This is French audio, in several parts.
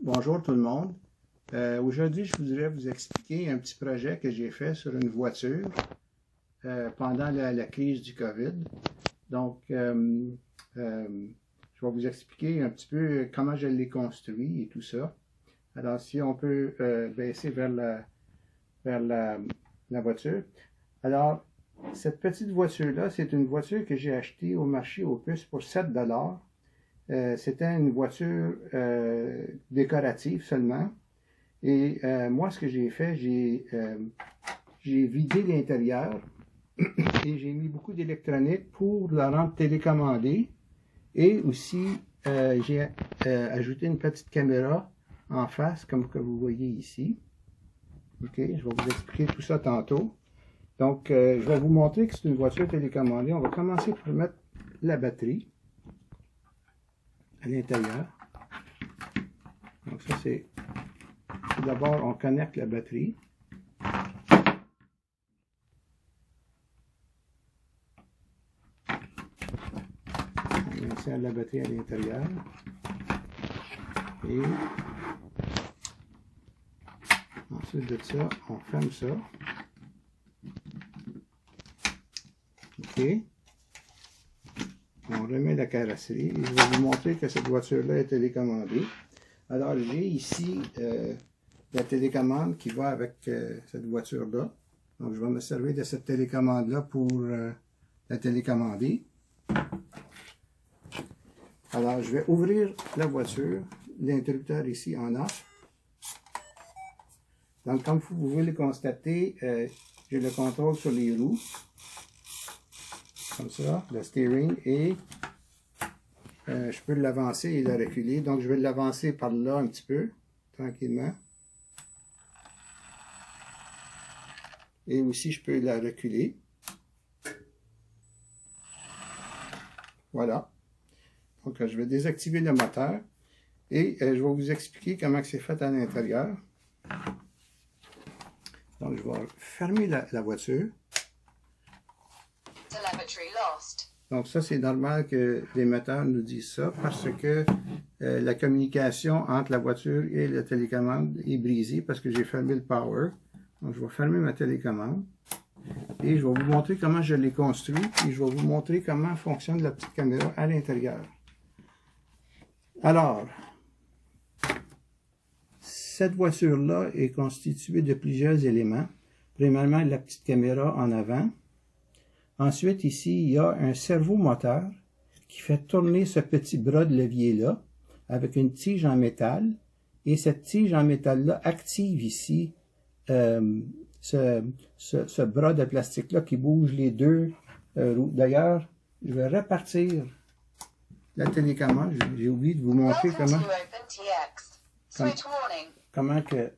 Bonjour tout le monde. Aujourd'hui, je voudrais vous expliquer un petit projet que j'ai fait sur une voiture pendant la crise du COVID. Donc, je vais vous expliquer un petit peu comment je l'ai construit et tout ça. Alors, si on peut baisser vers la voiture. Alors, cette petite voiture-là, c'est une voiture que j'ai achetée au marché aux puces pour 7 $. C'était une voiture décorative seulement. Et moi, ce que j'ai fait, j'ai vidé l'intérieur et j'ai mis beaucoup d'électronique pour la rendre télécommandée. Et aussi, j'ai ajouté une petite caméra en face, comme que vous voyez ici. OK, je vais vous expliquer tout ça tantôt. Donc, je vais vous montrer que c'est une voiture télécommandée. On va commencer par mettre la batterie à l'intérieur. Donc ça c'est, tout d'abord on connecte la batterie. On insère la batterie à l'intérieur. Et ensuite de ça, on ferme ça. OK. On remet la carrosserie et je vais vous montrer que cette voiture-là est télécommandée. Alors, j'ai ici la télécommande qui va avec cette voiture-là. Donc, je vais me servir de cette télécommande-là pour la télécommander. Alors, je vais ouvrir la voiture, l'interrupteur ici en off. Donc, comme vous pouvez le constater, j'ai le contrôle sur les roues. Comme ça, le steering, et je peux l'avancer et le reculer. Donc, je vais l'avancer par là un petit peu, tranquillement. Et aussi, je peux la reculer. Voilà. Donc, je vais désactiver le moteur et je vais vous expliquer comment c'est fait à l'intérieur. Donc, je vais fermer la voiture. Donc ça, c'est normal que les moteurs nous disent ça parce que la communication entre la voiture et la télécommande est brisée parce que j'ai fermé le power. Donc je vais fermer ma télécommande et je vais vous montrer comment je l'ai construit et je vais vous montrer comment fonctionne la petite caméra à l'intérieur. Alors, cette voiture-là est constituée de plusieurs éléments. Premièrement, la petite caméra en avant. Ensuite, ici, il y a un servomoteur qui fait tourner ce petit bras de levier-là avec une tige en métal. Et cette tige en métal-là active ici ce bras de plastique-là qui bouge les deux roues. D'ailleurs, je vais repartir la télécommande. J'ai oublié de vous montrer comment que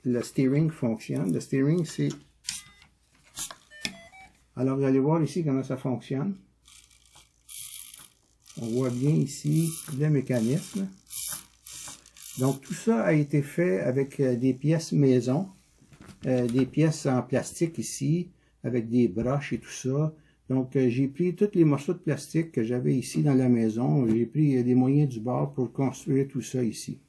le steering fonctionne. Le steering, c'est... Alors, vous allez voir ici comment ça fonctionne. On voit bien ici le mécanisme. Donc, tout ça a été fait avec des pièces maison, des pièces en plastique ici, avec des broches et tout ça. Donc, j'ai pris tous les morceaux de plastique que j'avais ici dans la maison. J'ai pris des moyens du bord pour construire tout ça ici.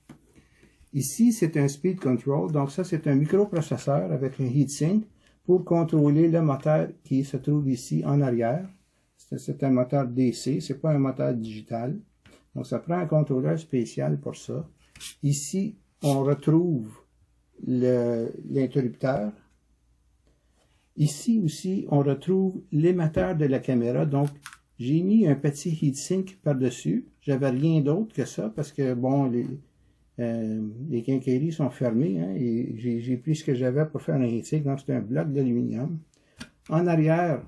Ici, c'est un speed control. Donc, ça, c'est un microprocesseur avec un heatsink pour contrôler le moteur qui se trouve ici en arrière. C'est un moteur DC, c'est pas un moteur digital. Donc ça prend un contrôleur spécial pour ça. Ici, on retrouve l'interrupteur. Ici aussi, on retrouve l'émetteur de la caméra. Donc, j'ai mis un petit heatsink par-dessus. J'avais rien d'autre que ça parce que, bon, les quincailleries sont fermées, hein, et j'ai pris ce que j'avais pour faire un heatsink. Donc, c'est un bloc d'aluminium. En arrière,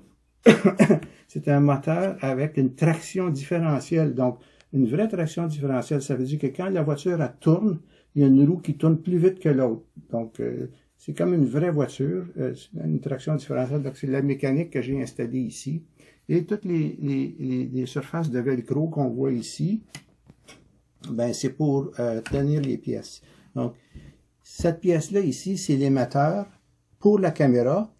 c'est un moteur avec une traction différentielle. Donc, une vraie traction différentielle, ça veut dire que quand la voiture elle tourne, il y a une roue qui tourne plus vite que l'autre. Donc, c'est comme une vraie voiture, une traction différentielle. Donc, c'est la mécanique que j'ai installée ici. Et toutes les surfaces de velcro qu'on voit ici, ben, c'est pour tenir les pièces. Donc, cette pièce-là ici, c'est l'émetteur pour la caméra.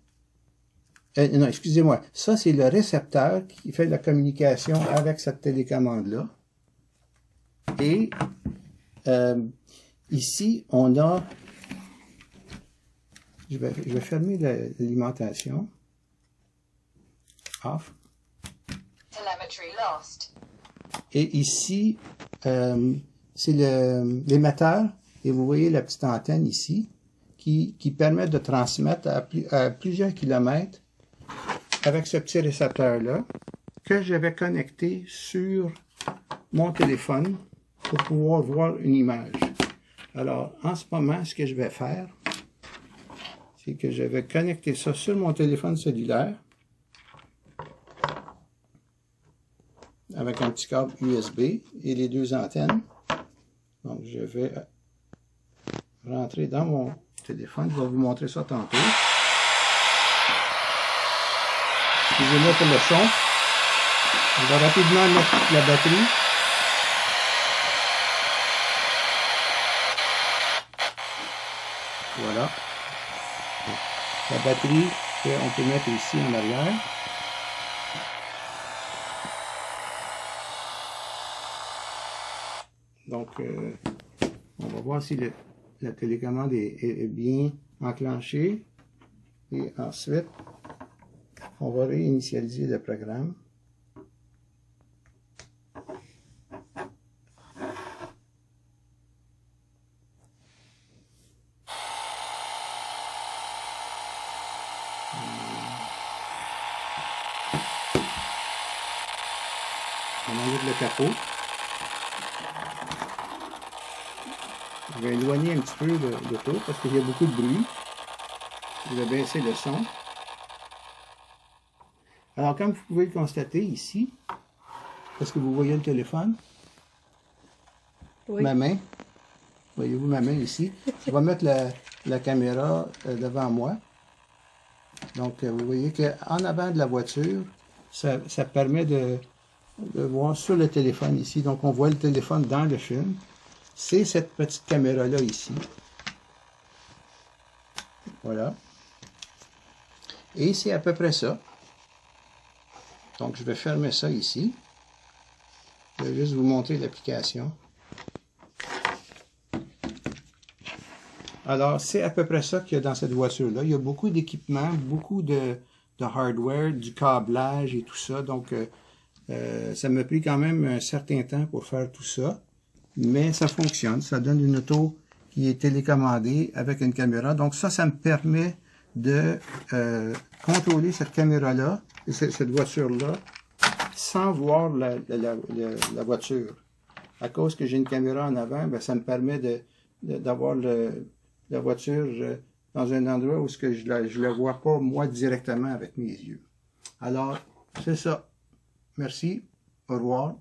Non, excusez-moi. Ça, c'est le récepteur qui fait la communication avec cette télécommande-là. Et ici, on a... Je vais fermer l'alimentation. Off. Telemetry lost. Et ici, c'est l'émetteur. Et vous voyez la petite antenne ici qui permet de transmettre à plusieurs kilomètres avec ce petit récepteur-là que j'avais connecté sur mon téléphone pour pouvoir voir une image. Alors, en ce moment, ce que je vais faire, c'est que je vais connecter ça sur mon téléphone cellulaire avec un petit câble USB et les deux antennes. Donc, je vais rentrer dans mon téléphone. Je vais vous montrer ça tantôt. Excusez-moi pour le son. Je vais rapidement mettre la batterie. Voilà. La batterie qu'on peut mettre ici en arrière. Donc, on va voir si la télécommande est bien enclenchée. Et ensuite, on va réinitialiser le programme. On enlève le capot. Je vais éloigner un petit peu l'auto parce qu'il y a beaucoup de bruit. Je vais baisser le son. Alors, comme vous pouvez le constater ici, est-ce que vous voyez le téléphone? Oui. Ma main. Voyez-vous ma main ici? Je vais mettre la caméra devant moi. Donc, vous voyez qu'en avant de la voiture, ça permet de voir sur le téléphone ici. Donc, on voit le téléphone dans le film. C'est cette petite caméra-là ici. Voilà. Et c'est à peu près ça. Donc, je vais fermer ça ici. Je vais juste vous montrer l'application. Alors, c'est à peu près ça qu'il y a dans cette voiture-là. Il y a beaucoup d'équipements, beaucoup de hardware, du câblage et tout ça. Donc, ça m'a pris quand même un certain temps pour faire tout ça. Mais ça fonctionne. Ça donne une auto qui est télécommandée avec une caméra. Donc, ça me permet de contrôler cette caméra-là, cette voiture-là, sans voir la voiture. À cause que j'ai une caméra en avant, ben, ça me permet d'avoir la voiture dans un endroit où je ne la vois pas, moi, directement avec mes yeux. Alors, c'est ça. Merci. Au revoir.